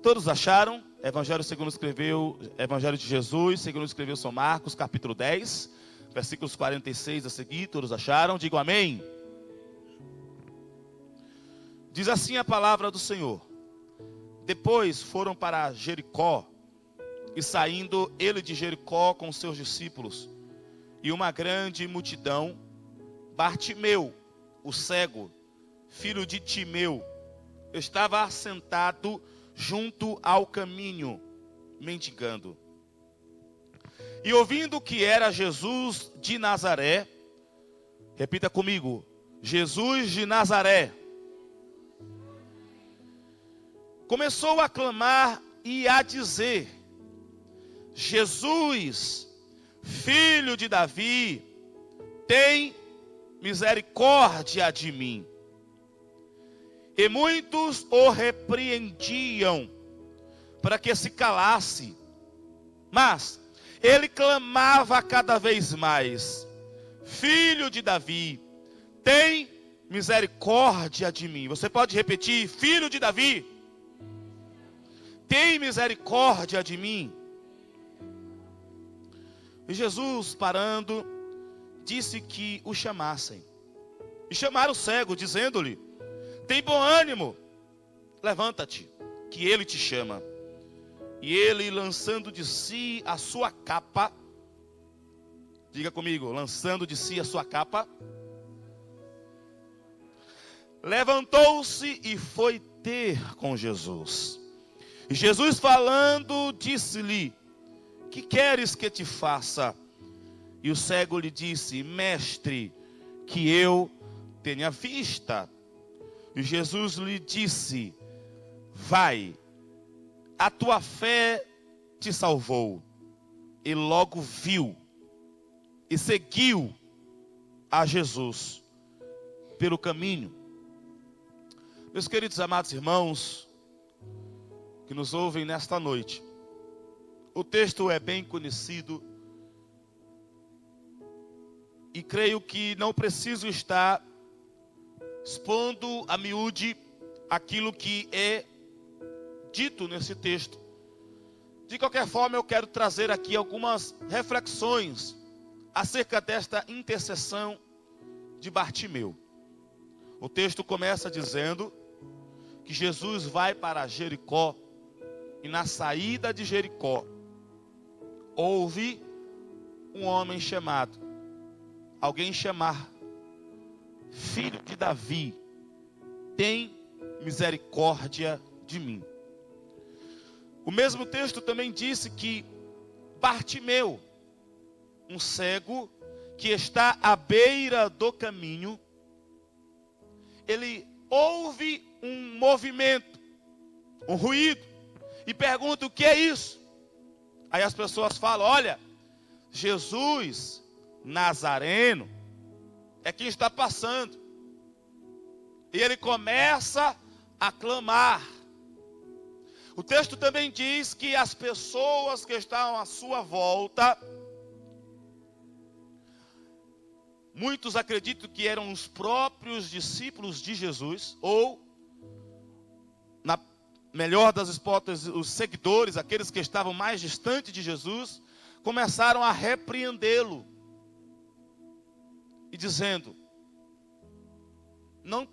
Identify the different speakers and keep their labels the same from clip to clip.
Speaker 1: Todos acharam? Evangelho segundo escreveu, Evangelho de Jesus, segundo escreveu São Marcos, capítulo 10, versículos 46 a seguir. Todos acharam? Digam amém. Diz assim a palavra do Senhor. Depois foram para Jericó, e saindo ele de Jericó com seus discípulos, e uma grande multidão, Bartimeu, o cego, filho de Timeu, estava assentado junto ao caminho, mendigando. E ouvindo que era Jesus de Nazaré, repita comigo, Jesus de Nazaré, começou a clamar e a dizer: Jesus, filho de Davi, tem misericórdia de mim. E muitos o repreendiam para que se calasse, mas ele clamava cada vez mais: Filho de Davi, tem misericórdia de mim. Você pode repetir: Filho de Davi, tem misericórdia de mim. E Jesus, parando, disse que o chamassem. E chamaram o cego, dizendo-lhe: tem bom ânimo, levanta-te, que ele te chama. E ele, lançando de si a sua capa, diga comigo, lançando de si a sua capa, levantou-se e foi ter com Jesus. E Jesus, falando, disse-lhe: que queres que te faça? E o cego lhe disse: mestre, que eu tenha vista. E Jesus lhe disse: vai, a tua fé te salvou. E logo viu e seguiu a Jesus pelo caminho. Meus queridos amados irmãos que nos ouvem nesta noite, o texto é bem conhecido e creio que não preciso estar expondo a miúde aquilo que é dito nesse texto. De qualquer forma, eu quero trazer aqui algumas reflexões acerca desta intercessão de Bartimeu. O texto começa dizendo que Jesus vai para Jericó, e na saída de Jericó houve um homem chamado, alguém chamar, Filho de Davi, tem misericórdia de mim. O mesmo texto também disse que Bartimeu, um cego que está à beira do caminho, ele ouve um movimento, um ruído, e pergunta: o que é isso? Aí as pessoas falam: olha, Jesus Nazareno é quem está passando. E ele começa a clamar. O texto também diz que as pessoas que estavam à sua volta, muitos acreditam que eram os próprios discípulos de Jesus, ou, na melhor das hipóteses, os seguidores, aqueles que estavam mais distantes de Jesus, começaram a repreendê-lo e dizendo: não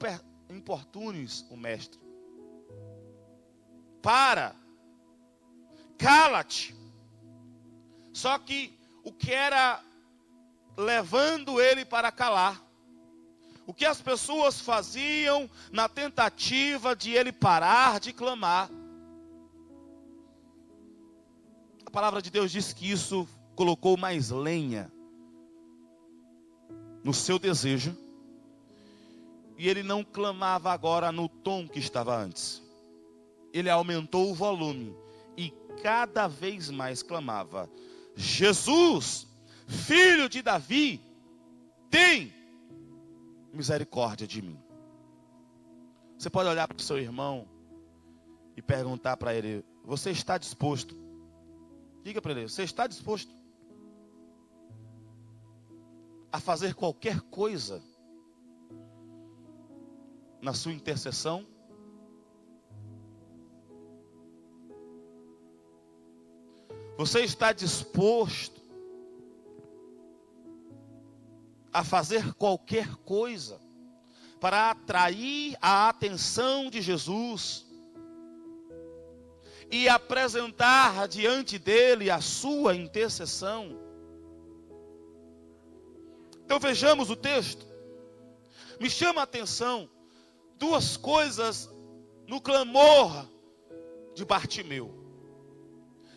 Speaker 1: importunes o mestre, cala-te. Só que o que era levando ele para calar, o que as pessoas faziam na tentativa de ele parar de clamar, a palavra de Deus diz que isso colocou mais lenha no seu desejo, e ele não clamava agora no tom que estava antes. Ele aumentou o volume e cada vez mais clamava: Jesus, filho de Davi, tem misericórdia de mim. Você pode olhar para o seu irmão e perguntar para ele: você está disposto? Diga para ele: você está disposto a fazer qualquer coisa na sua intercessão? Você está disposto a fazer qualquer coisa para atrair a atenção de Jesus e apresentar diante dele a sua intercessão? Então vejamos o texto. Me chama a atenção duas coisas no clamor de Bartimeu.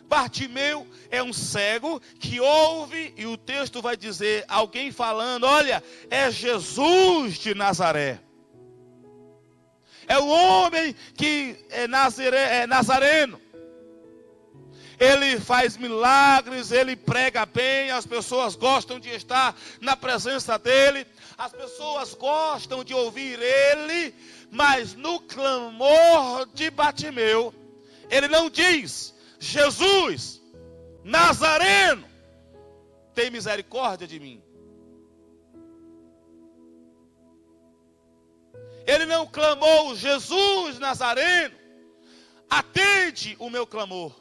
Speaker 1: Bartimeu é um cego que ouve, e o texto vai dizer, alguém falando, olha, é Jesus de Nazaré. É o homem que é nazareno. Ele faz milagres, ele prega bem, as pessoas gostam de estar na presença dele, as pessoas gostam de ouvir ele, mas no clamor de Bartimeu, ele não diz, Jesus, Nazareno, tem misericórdia de mim. Ele não clamou, Jesus, Nazareno, atende o meu clamor.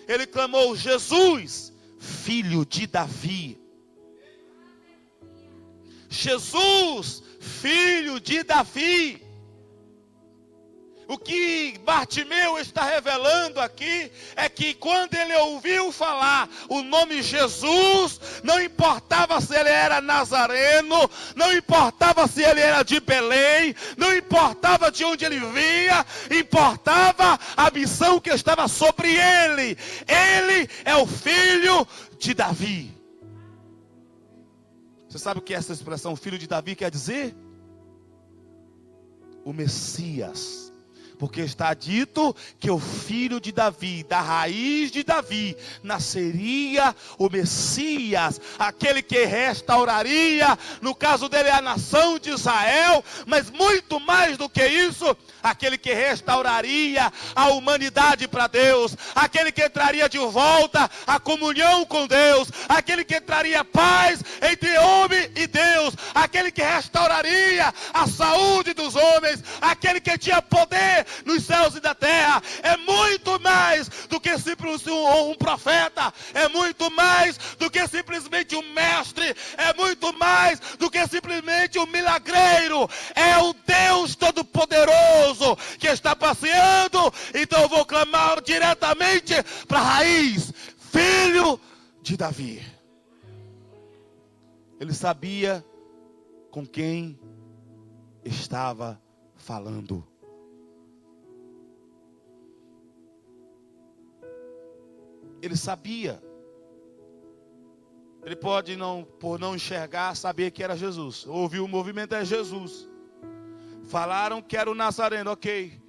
Speaker 1: Ele clamou, Jesus, filho de Davi. Jesus, filho de Davi. O que Bartimeu está revelando aqui é que quando ele ouviu falar o nome Jesus, não importava se ele era nazareno, não importava se ele era de Belém, não importava de onde ele vinha, importava a missão que estava sobre ele. Ele é o filho de Davi. Você sabe o que essa expressão filho de Davi quer dizer? O Messias. Porque está dito que o filho de Davi, da raiz de Davi, nasceria o Messias, aquele que restauraria, no caso dele, a nação de Israel, mas muito mais do que isso, aquele que restauraria a humanidade para Deus, aquele que traria de volta a comunhão com Deus, aquele que traria paz entre homem e Deus, aquele que restauraria a saúde dos homens, aquele que tinha poder nos céus e da terra. É muito mais do que simplesmente um profeta, é muito mais do que simplesmente um mestre, é muito mais do que simplesmente um milagreiro, é o Deus Todo-Poderoso que está passeando. Então eu vou clamar diretamente para a raiz, filho de Davi. Ele sabia com quem estava falando. Ele sabia. Ele pode, por não enxergar, saber que era Jesus. Ouviu o movimento, é Jesus. Falaram que era o Nazareno, ok.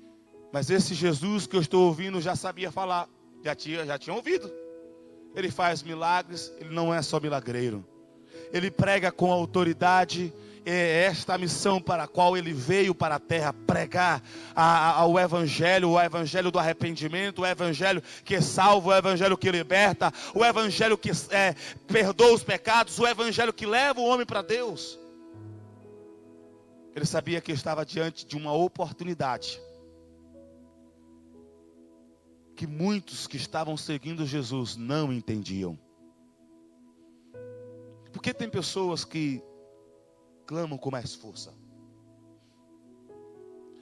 Speaker 1: Mas esse Jesus que eu estou ouvindo já sabia falar. Já tinha ouvido. Ele faz milagres, ele não é só milagreiro. Ele prega com autoridade. É esta a missão para a qual ele veio para a terra, pregar o evangelho do arrependimento, o evangelho que salva, o evangelho que liberta, o evangelho que perdoa os pecados, o evangelho que leva o homem para Deus. Ele sabia que estava diante de uma oportunidade que muitos que estavam seguindo Jesus não entendiam. Porque tem pessoas que clamam com mais força?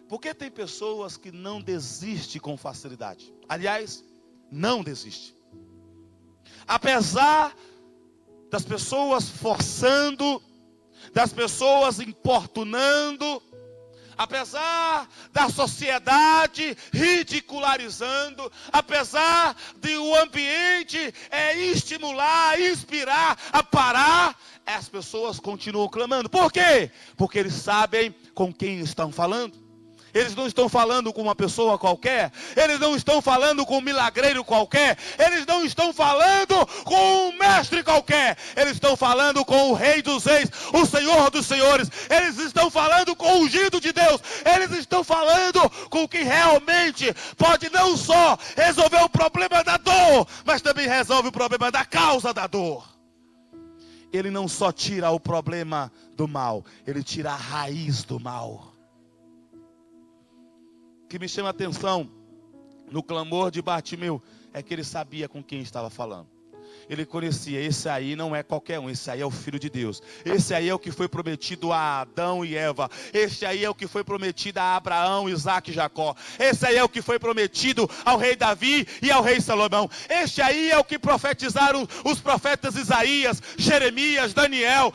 Speaker 1: Porque tem pessoas que não desistem com facilidade. Aliás, não desistem. Apesar das pessoas forçando, das pessoas importunando, apesar da sociedade ridicularizando, apesar de o ambiente estimular, inspirar a parar, as pessoas continuam clamando. Por quê? Porque eles sabem com quem estão falando. Eles não estão falando com uma pessoa qualquer. Eles não estão falando com um milagreiro qualquer. Eles não estão falando com um mestre qualquer. Eles estão falando com o Rei dos Reis, o Senhor dos Senhores. Eles estão falando com o ungido de Deus. Eles estão falando com o que realmente pode não só resolver o problema da dor, mas também resolve o problema da causa da dor. Ele não só tira o problema do mal, ele tira a raiz do mal. O que me chama a atenção no clamor de Bartimeu, é que ele sabia com quem estava falando. Ele conhecia, esse aí não é qualquer um, esse aí é o Filho de Deus. Esse aí é o que foi prometido a Adão e Eva. Esse aí é o que foi prometido a Abraão, Isaac e Jacó. Esse aí é o que foi prometido ao rei Davi e ao rei Salomão. Este aí é o que profetizaram os profetas Isaías, Jeremias, Daniel.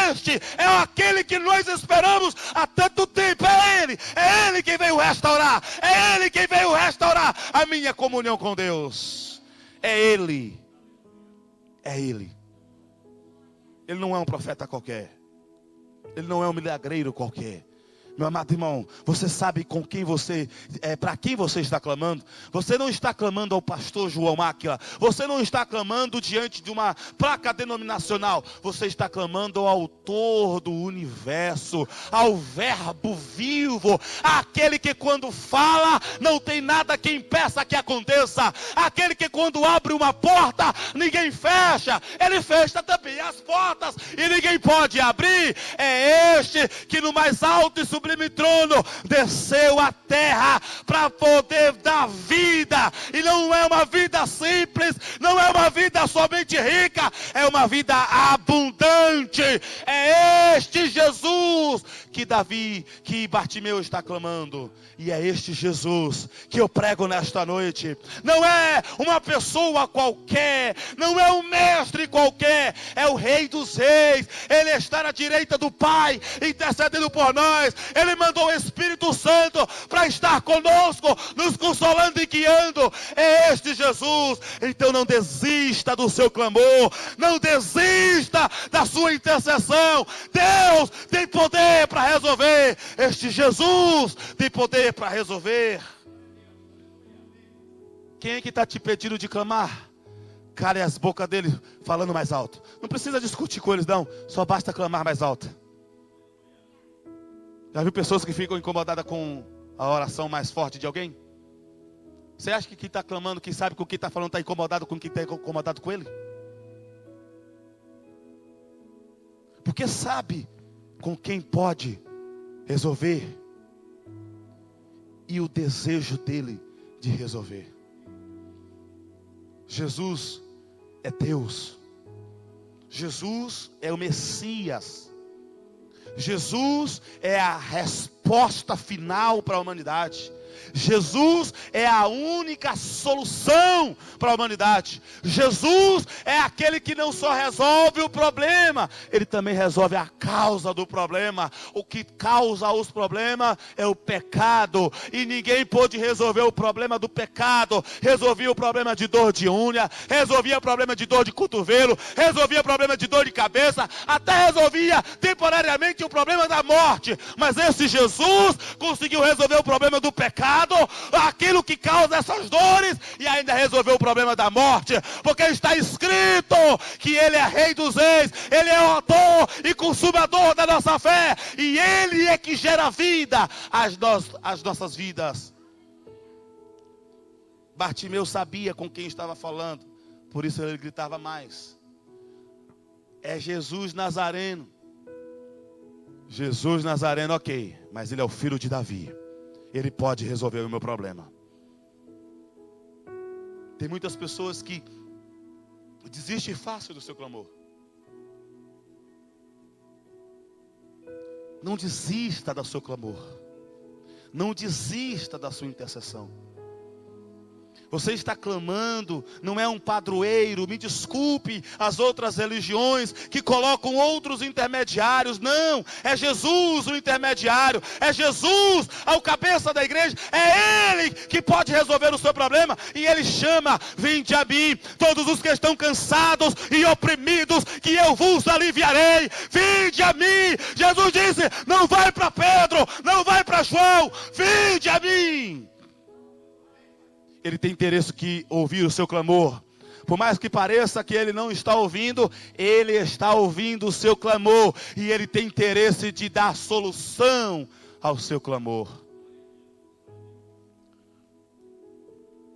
Speaker 1: Este é aquele que nós esperamos há tanto tempo. É Ele quem veio restaurar. É Ele quem veio restaurar a minha comunhão com Deus. É Ele. É Ele. Ele não é um profeta qualquer. Ele não é um milagreiro qualquer. Meu amado irmão, você sabe com quem você, para quem você está clamando? Você não está clamando ao pastor João Máquila. Você não está clamando diante de uma placa denominacional. Você está clamando ao autor do universo, ao verbo vivo, aquele que quando fala, não tem nada que impeça que aconteça. Aquele que quando abre uma porta, ninguém fecha. Ele fecha também as portas e ninguém pode abrir. É este que no mais alto e sublime trono desceu à terra para poder dar vida, e não é uma vida simples, não é uma vida somente rica, é uma vida abundante. É este Jesus que Bartimeu está clamando, e é este Jesus que eu prego nesta noite. Não é uma pessoa qualquer, não é um mestre qualquer, é o Rei dos Reis. Ele está à direita do Pai, intercedendo por nós. Ele mandou o Espírito Santo para estar conosco, nos consolando e guiando. É este Jesus. Então não desista do seu clamor, não desista da sua intercessão. Deus tem poder para resolver. Este Jesus tem poder para resolver. Quem é que está te pedindo de clamar? Cale as bocas dele falando mais alto. Não precisa discutir com eles não, só basta clamar mais alto. Já viu pessoas que ficam incomodadas com a oração mais forte de alguém? Você acha que quem está clamando, quem sabe com o que está falando, está incomodado com quem está incomodado com ele? Porque sabe com quem pode resolver, e o desejo dele de resolver. Jesus é Deus. Jesus é o Messias. Jesus é a resposta final para a humanidade. Jesus é a única solução para a humanidade. Jesus é aquele que não só resolve o problema, ele também resolve a causa do problema. O que causa os problemas é o pecado, e ninguém pôde resolver o problema do pecado. Resolvia o problema de dor de unha, resolvia o problema de dor de cotovelo, resolvia o problema de dor de cabeça, até resolvia temporariamente o problema da morte. Mas esse Jesus conseguiu resolver o problema do pecado, aquilo que causa essas dores, e ainda resolveu o problema da morte, porque está escrito que ele é Rei dos Reis, ele é o autor e consumador da nossa fé, e ele é que gera vida às nossas vidas. Bartimeu sabia com quem estava falando, por isso ele gritava mais. É Jesus Nazareno. Jesus Nazareno, ok, mas ele é o filho de Davi. Ele pode resolver o meu problema. Tem muitas pessoas que desistem fácil do seu clamor. Não desista do seu clamor. Não desista da sua intercessão. Você está clamando, não é um padroeiro, me desculpe as outras religiões que colocam outros intermediários. Não, é Jesus o intermediário, é Jesus ao cabeça da igreja, é Ele que pode resolver o seu problema. E Ele chama: vinde a mim, todos os que estão cansados e oprimidos, que eu vos aliviarei. Vinde a mim. Jesus disse: não vai para Pedro, não vai para João, vinde a mim. Ele tem interesse que ouvir o seu clamor. Por mais que pareça que ele não está ouvindo, ele está ouvindo o seu clamor. E ele tem interesse de dar solução ao seu clamor.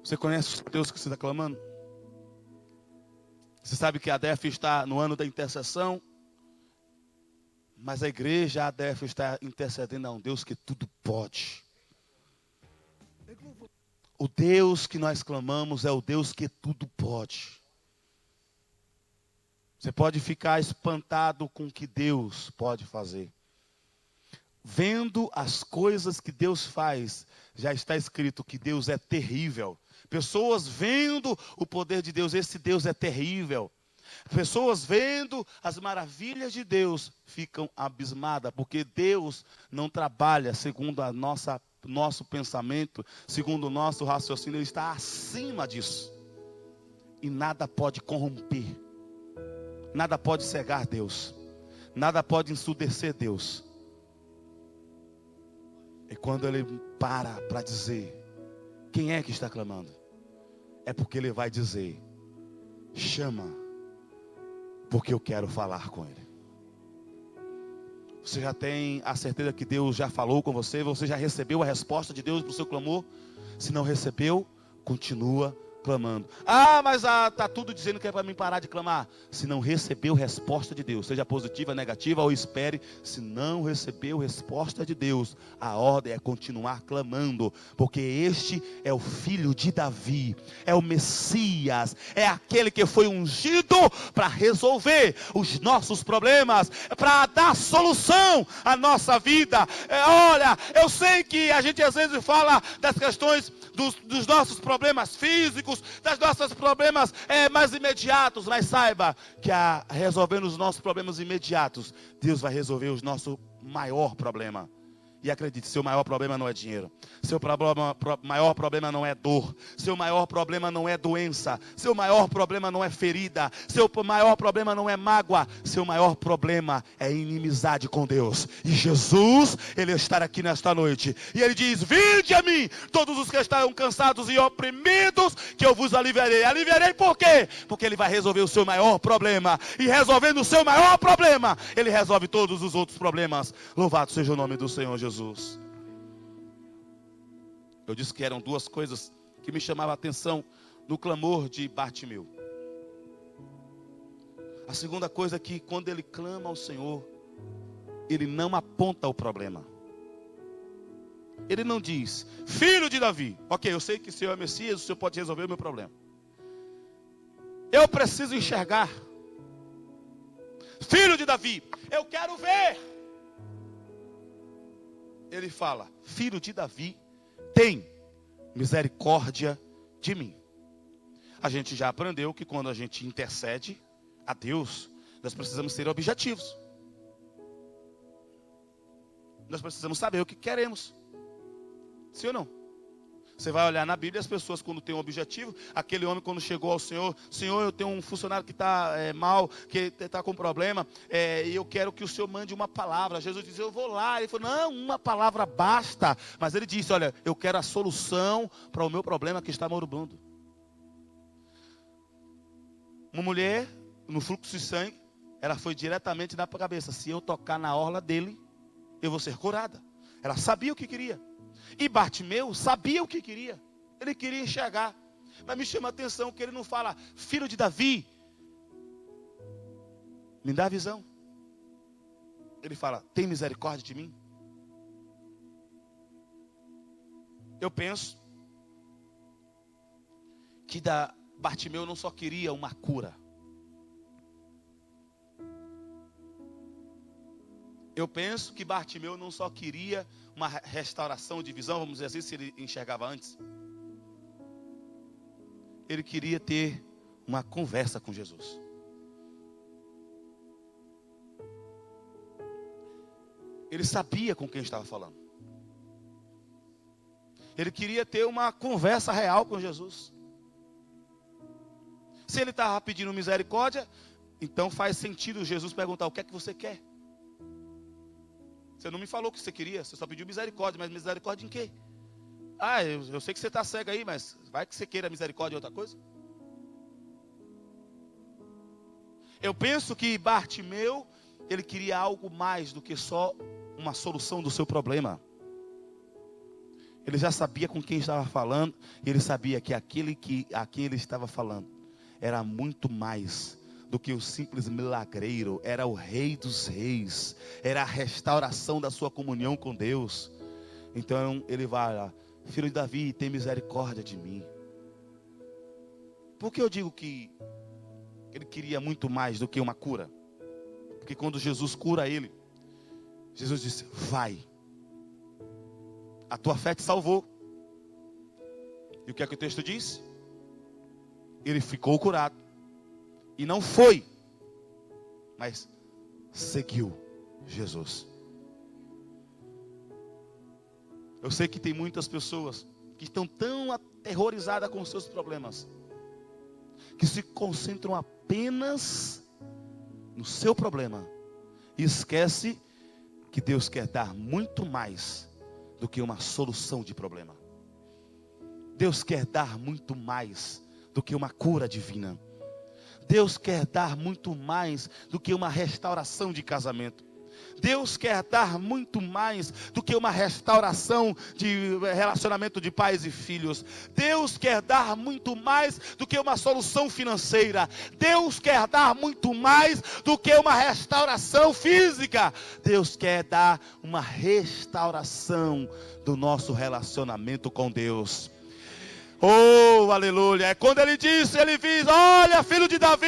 Speaker 1: Você conhece o Deus que você está clamando? Você sabe que a ADEF está no ano da intercessão. Mas a igreja, a ADEF, está intercedendo a um Deus que tudo pode. O Deus que nós clamamos é o Deus que tudo pode. Você pode ficar espantado com o que Deus pode fazer. Vendo as coisas que Deus faz, já está escrito que Deus é terrível. Pessoas vendo o poder de Deus, esse Deus é terrível. Pessoas vendo as maravilhas de Deus ficam abismadas, porque Deus não trabalha segundo a nosso pensamento, segundo o nosso raciocínio, Ele está acima disso. E nada pode corromper, nada pode cegar Deus, nada pode ensurdecer Deus. E quando Ele para dizer, quem é que está clamando? É porque Ele vai dizer, chama, porque eu quero falar com Ele. Você já tem a certeza que Deus já falou com você? Você já recebeu a resposta de Deus para o seu clamor? Se não recebeu, continua clamando. Mas está tudo dizendo que é para mim parar de clamar. Se não recebeu resposta de Deus, seja positiva, negativa, ou espere. Se não recebeu resposta de Deus, a ordem é continuar clamando, porque este é o filho de Davi, é o Messias, é aquele que foi ungido para resolver os nossos problemas, para dar solução à nossa vida. Olha, eu sei que a gente às vezes fala das questões dos nossos problemas físicos, dos nossos problemas mais imediatos, mas saiba que resolvendo os nossos problemas imediatos, Deus vai resolver o nosso maior problema. E acredite, seu maior problema não é dinheiro. Seu maior problema não é dor. Seu maior problema não é doença. Seu maior problema não é ferida. Seu maior problema não é mágoa. Seu maior problema é inimizade com Deus. E Jesus, Ele está aqui nesta noite. E Ele diz, vinde a mim, todos os que estão cansados e oprimidos, que eu vos aliviarei. Aliviarei por quê? Porque Ele vai resolver o seu maior problema. E resolvendo o seu maior problema, Ele resolve todos os outros problemas. Louvado seja o nome do Senhor Jesus. Eu disse que eram duas coisas que me chamavam a atenção no clamor de Bartimeu. A segunda coisa é que quando ele clama ao Senhor, ele não aponta o problema. Ele não diz, filho de Davi, ok, eu sei que o Senhor é Messias, o Senhor pode resolver o meu problema. Eu preciso enxergar. Filho de Davi, eu quero ver. Ele fala, filho de Davi, tem misericórdia de mim. A gente já aprendeu que quando a gente intercede a Deus, nós precisamos ser objetivos. Nós precisamos saber o que queremos. Sim ou não? Você vai olhar na Bíblia, as pessoas quando têm um objetivo, aquele homem quando chegou ao Senhor, Senhor, eu tenho um funcionário que está mal, que está com problema, e eu quero que o Senhor mande uma palavra. Jesus disse, eu vou lá. Ele falou, não, uma palavra basta. Mas ele disse, olha, eu quero a solução para o meu problema que está moribundo. Uma mulher, no fluxo de sangue, ela foi diretamente na cabeça, se eu tocar na orla dele, eu vou ser curada. Ela sabia o que queria. E Bartimeu sabia o que queria. Ele queria enxergar. Mas me chama a atenção que ele não fala, filho de Davi, me dá a visão. Ele fala, tem misericórdia de mim? Eu penso que Bartimeu não só queria uma cura. Eu penso que Bartimeu não só queria uma restauração de visão, vamos dizer assim, se ele enxergava antes. Ele queria ter uma conversa com Jesus. Ele sabia com quem estava falando. Ele queria ter uma conversa real com Jesus. Se ele estava pedindo misericórdia, então faz sentido Jesus perguntar, o que é que você quer? Você não me falou o que você queria, você só pediu misericórdia, mas misericórdia em quê? Eu sei que você está cego aí, mas vai que você queira misericórdia em outra coisa? Eu penso que Bartimeu, ele queria algo mais do que só uma solução do seu problema. Ele já sabia com quem estava falando, e ele sabia que aquele a quem ele estava falando era muito mais do que o simples milagreiro, era o Rei dos Reis, era a restauração da sua comunhão com Deus. Então ele vai lá, Filho de Davi, tem misericórdia de mim. Por que eu digo que ele queria muito mais do que uma cura? Porque quando Jesus cura ele, Jesus disse: vai, a tua fé te salvou. E o que é que o texto diz? Ele ficou curado. E não foi, mas seguiu Jesus. Eu sei que tem muitas pessoas que estão tão aterrorizadas com os seus problemas, que se concentram apenas no seu problema e esquece que Deus quer dar muito mais do que uma solução de problema. Deus quer dar muito mais do que uma cura divina. Deus quer dar muito mais do que uma restauração de casamento. Deus quer dar muito mais do que uma restauração de relacionamento de pais e filhos. Deus quer dar muito mais do que uma solução financeira. Deus quer dar muito mais do que uma restauração física. Deus quer dar uma restauração do nosso relacionamento com Deus. Oh, aleluia. É quando ele disse, ele diz: olha, filho de Davi,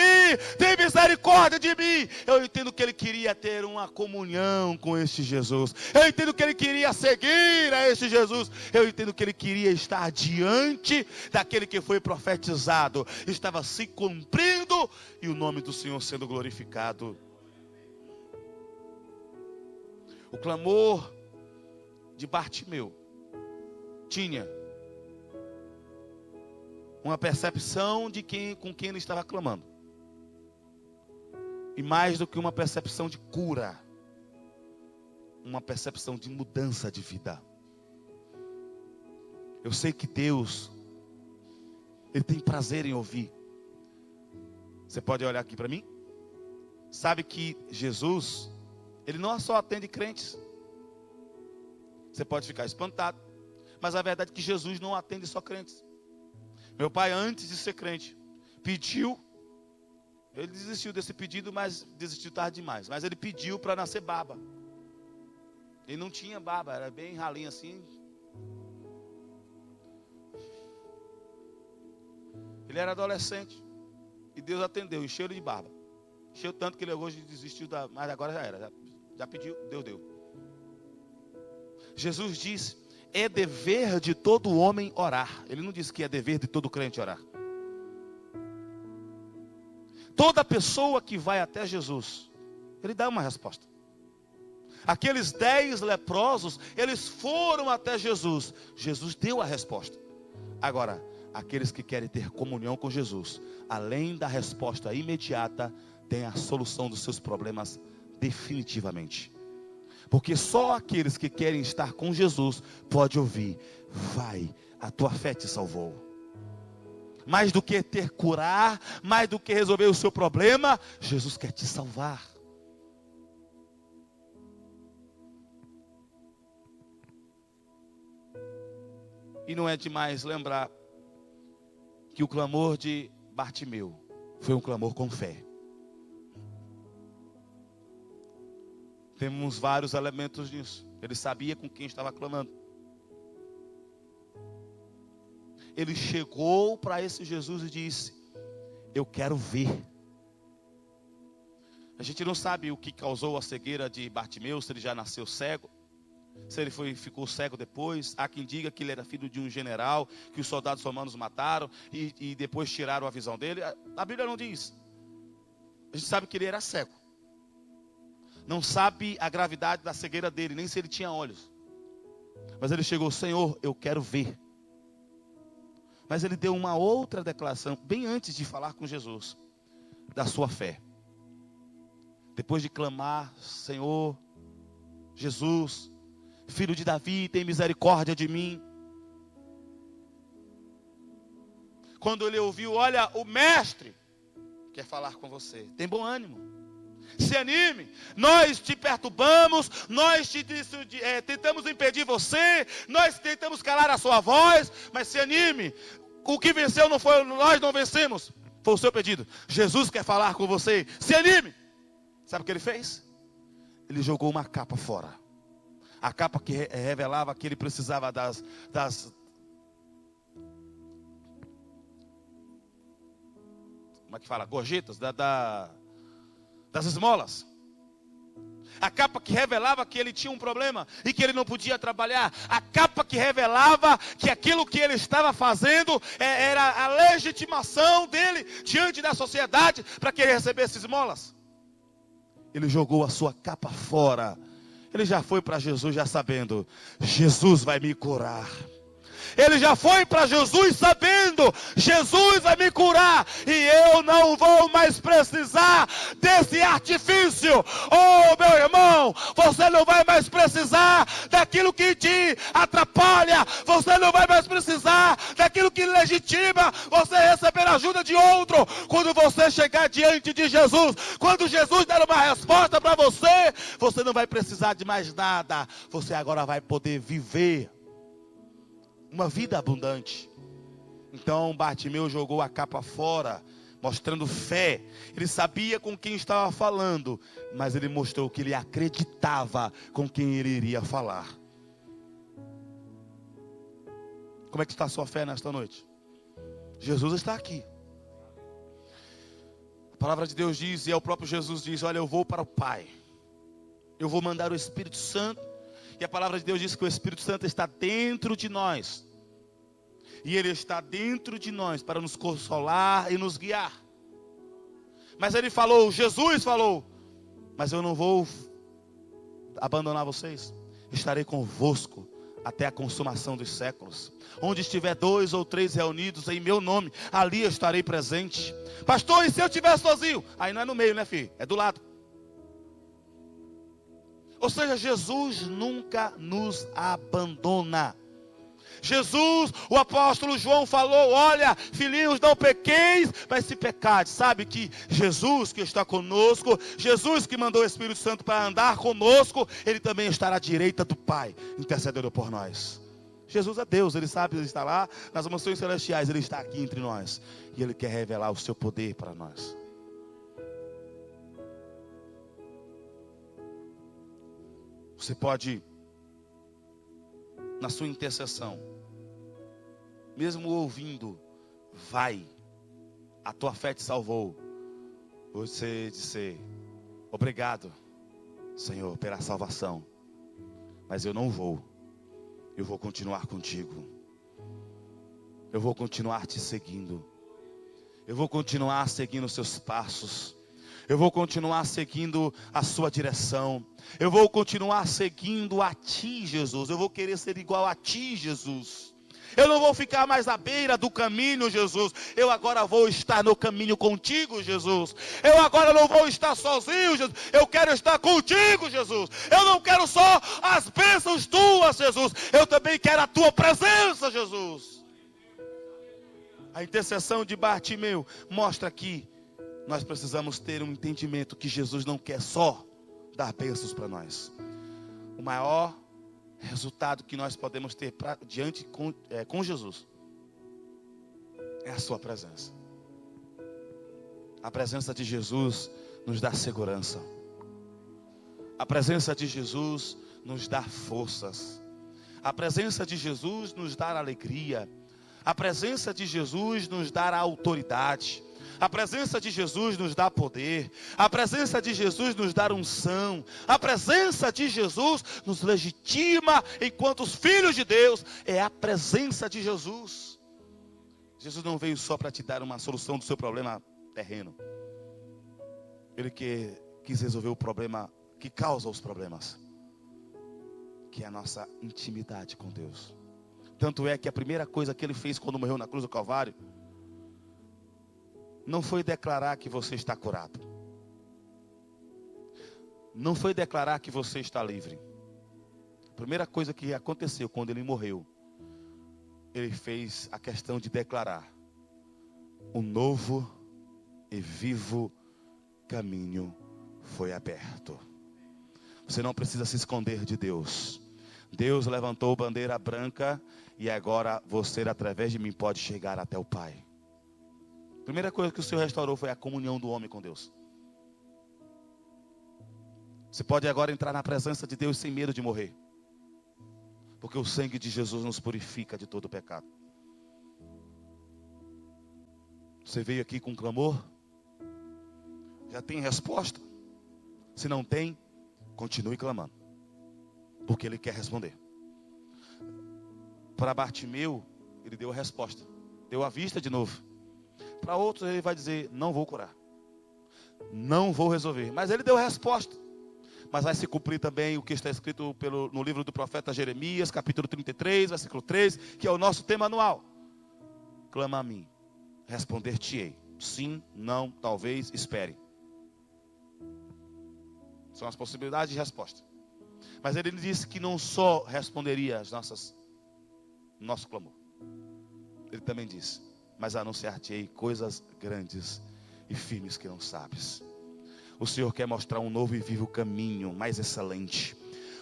Speaker 1: tem misericórdia de mim. Eu entendo que ele queria ter uma comunhão com este Jesus. Eu entendo que ele queria seguir a este Jesus. Eu entendo que ele queria estar diante daquele que foi profetizado. Estava se cumprindo e o nome do Senhor sendo glorificado. O clamor de Bartimeu tinha uma percepção de com quem ele estava clamando. E mais do que uma percepção de cura, uma percepção de mudança de vida. Eu sei que Deus, Ele tem prazer em ouvir. Você pode olhar aqui para mim? Sabe que Jesus, Ele não só atende crentes. Você pode ficar espantado, mas a verdade é que Jesus não atende só crentes. Meu pai, antes de ser crente, pediu, ele desistiu desse pedido, mas desistiu tarde demais. Mas ele pediu para nascer barba. Ele não tinha barba, era bem ralinho assim. Ele era adolescente e Deus atendeu, encheu ele de barba. Encheu tanto que ele hoje desistiu, mas agora já era, já pediu, Deus deu. Jesus disse: é dever de todo homem orar. Ele não disse que é dever de todo crente orar. Toda pessoa que vai até Jesus, Ele dá uma resposta. Aqueles 10 leprosos, eles foram até Jesus. Jesus deu a resposta. Agora, aqueles que querem ter comunhão com Jesus, além da resposta imediata, tem a solução dos seus problemas definitivamente. Porque só aqueles que querem estar com Jesus pode ouvir: vai, a tua fé te salvou. Mais do que ter curar, mais do que resolver o seu problema, Jesus quer te salvar. E não é demais lembrar que o clamor de Bartimeu foi um clamor com fé. Temos vários elementos nisso. Ele sabia com quem estava clamando. Ele chegou para esse Jesus e disse: eu quero ver. A gente não sabe o que causou a cegueira de Bartimeu, se ele já nasceu cego, se ele ficou cego depois. Há quem diga que ele era filho de um general, que os soldados romanos mataram e depois tiraram a visão dele. A Bíblia não diz. A gente sabe que ele era cego. Não sabe a gravidade da cegueira dele, nem se ele tinha olhos. Mas ele chegou: Senhor, eu quero ver. Mas ele deu uma outra declaração, bem antes de falar com Jesus, da sua fé. Depois de clamar: Senhor, Jesus, Filho de Davi, tem misericórdia de mim. Quando ele ouviu: olha, o mestre quer falar com você. Tem bom ânimo. Se anime, nós te perturbamos, nós tentamos impedir você, nós tentamos calar a sua voz, mas se anime. O que venceu não foi, nós não vencemos, foi o seu pedido. Jesus quer falar com você, se anime. Sabe o que ele fez? Ele jogou uma capa fora. A capa que revelava que ele precisava das como é que fala? Gorjetas, das esmolas. A capa que revelava que ele tinha um problema e que ele não podia trabalhar. A capa que revelava que aquilo que ele estava fazendo era a legitimação dele diante da sociedade para que ele recebesse esmolas. Ele jogou a sua capa fora. Ele já foi para Jesus já sabendo, Jesus vai me curar. Ele já foi para Jesus sabendo, Jesus vai me curar e eu não vou mais precisar desse artifício. Oh, meu irmão, você não vai mais precisar daquilo que te atrapalha. Você não vai mais precisar daquilo que legitima você receber a ajuda de outro. Quando você chegar diante de Jesus, quando Jesus der uma resposta para você, você não vai precisar de mais nada. Você agora vai poder viver uma vida abundante. Então Bartimeu jogou a capa fora, mostrando fé. Ele sabia com quem estava falando, mas ele mostrou que ele acreditava com quem ele iria falar. Como é que está a sua fé nesta noite? Jesus está aqui. A palavra de Deus diz, e é o próprio Jesus diz, olha, eu vou para o Pai. Eu vou mandar o Espírito Santo. E a palavra de Deus diz que o Espírito Santo está dentro de nós. E Ele está dentro de nós para nos consolar e nos guiar. Mas Ele falou, Jesus falou, mas eu não vou abandonar vocês. Estarei convosco até a consumação dos séculos. Onde estiver 2 ou 3 reunidos em meu nome, ali eu estarei presente. Pastor, e se eu estiver sozinho? Aí não é no meio, né, filho? É do lado. Ou seja, Jesus nunca nos abandona. Jesus, o apóstolo João falou, olha, filhinhos, não pequeis, mas se pecardes, sabe que Jesus que está conosco, Jesus que mandou o Espírito Santo para andar conosco, Ele também estará à direita do Pai, intercedendo por nós. Jesus é Deus, Ele sabe, Ele está lá nas mansões celestiais, Ele está aqui entre nós, e Ele quer revelar o seu poder para nós. Você pode, na sua intercessão, mesmo ouvindo, vai, a tua fé te salvou. Você dizer, obrigado, Senhor, pela salvação. Mas eu não vou, eu vou continuar contigo. Eu vou continuar te seguindo. Eu vou continuar seguindo os seus passos. Eu vou continuar seguindo a sua direção. Eu vou continuar seguindo a ti, Jesus. Eu vou querer ser igual a ti, Jesus. Eu não vou ficar mais à beira do caminho, Jesus. Eu agora vou estar no caminho contigo, Jesus. Eu agora não vou estar sozinho, Jesus. Eu quero estar contigo, Jesus. Eu não quero só as bênçãos tuas, Jesus. Eu também quero a tua presença, Jesus. A intercessão de Bartimeu mostra que nós precisamos ter um entendimento que Jesus não quer só dar bênçãos para nós. O maior resultado que nós podemos ter diante com Jesus é a sua presença. A presença de Jesus nos dá segurança. A presença de Jesus nos dá forças. A presença de Jesus nos dá alegria. A presença de Jesus nos dá autoridade. A presença de Jesus nos dá poder. A presença de Jesus nos dá unção. A presença de Jesus nos legitima enquanto os filhos de Deus. É a presença de Jesus. Jesus não veio só para te dar uma solução do seu problema terreno. Ele quis resolver o problema que causa os problemas, que é a nossa intimidade com Deus. Tanto é que a primeira coisa que Ele fez quando morreu na cruz do Calvário não foi declarar que você está curado. Não foi declarar que você está livre. A primeira coisa que aconteceu quando Ele morreu, Ele fez a questão de declarar: um novo e vivo caminho foi aberto. Você não precisa se esconder de Deus. Deus levantou bandeira branca e agora você, através de mim, pode chegar até o Pai. A primeira coisa que o Senhor restaurou foi a comunhão do homem com Deus. Você pode agora entrar na presença de Deus sem medo de morrer, porque o sangue de Jesus nos purifica de todo pecado. Você veio aqui com clamor, Já tem resposta? Se não tem, continue clamando, porque Ele quer responder. Para Bartimeu, Ele deu a resposta, deu a vista de novo. Para outros Ele vai dizer: não vou curar, não vou resolver. Mas Ele deu a resposta. Mas vai se cumprir também o que está escrito no livro do profeta Jeremias, capítulo 33, versículo 3, que é o nosso tema anual. Clama a mim, responder-te-ei. Sim, não, talvez, espere. São as possibilidades de resposta. Mas Ele disse que não só responderia às nosso clamor. Ele também disse: mas anunciar-te-ei coisas grandes e firmes que não sabes. O Senhor quer mostrar um novo e vivo caminho mais excelente.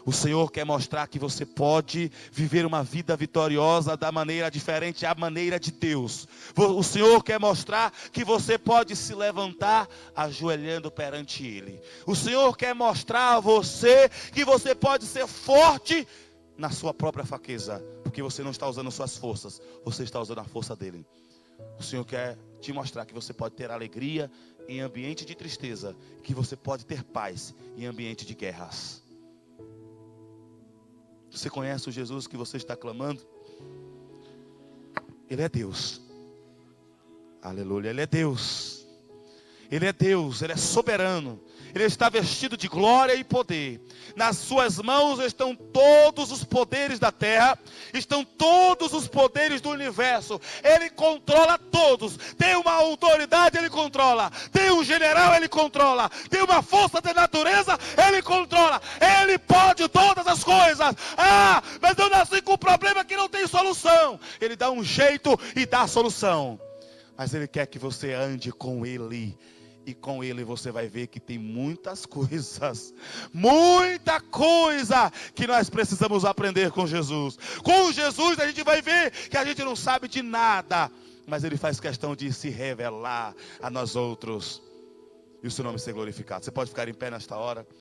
Speaker 1: O Senhor quer mostrar que você pode viver uma vida vitoriosa da maneira diferente, a maneira de Deus. O Senhor quer mostrar que você pode se levantar ajoelhando perante Ele. O Senhor quer mostrar a você que você pode ser forte na sua própria fraqueza, porque você não está usando suas forças, você está usando a força dEle. O Senhor quer te mostrar que você pode ter alegria em ambiente de tristeza, que você pode ter paz em ambiente de guerras. Você conhece o Jesus que você está clamando? Ele é Deus. Aleluia, Ele é Deus. Ele é Deus, Ele é soberano. Ele está vestido de glória e poder. Nas suas mãos estão todos os poderes da terra. Estão todos os poderes do universo. Ele controla todos. Tem uma autoridade, Ele controla. Tem um general, Ele controla. Tem uma força da natureza, Ele controla. Ele pode todas as coisas. Ah, mas eu nasci com um problema que não tem solução. Ele dá um jeito e dá a solução. Mas Ele quer que você ande com Ele. E com Ele você vai ver que tem muitas coisas, muita coisa que nós precisamos aprender com Jesus. Com Jesus a gente vai ver que a gente não sabe de nada, mas Ele faz questão de se revelar a nós outros. E o seu nome ser glorificado. Você pode ficar em pé nesta hora.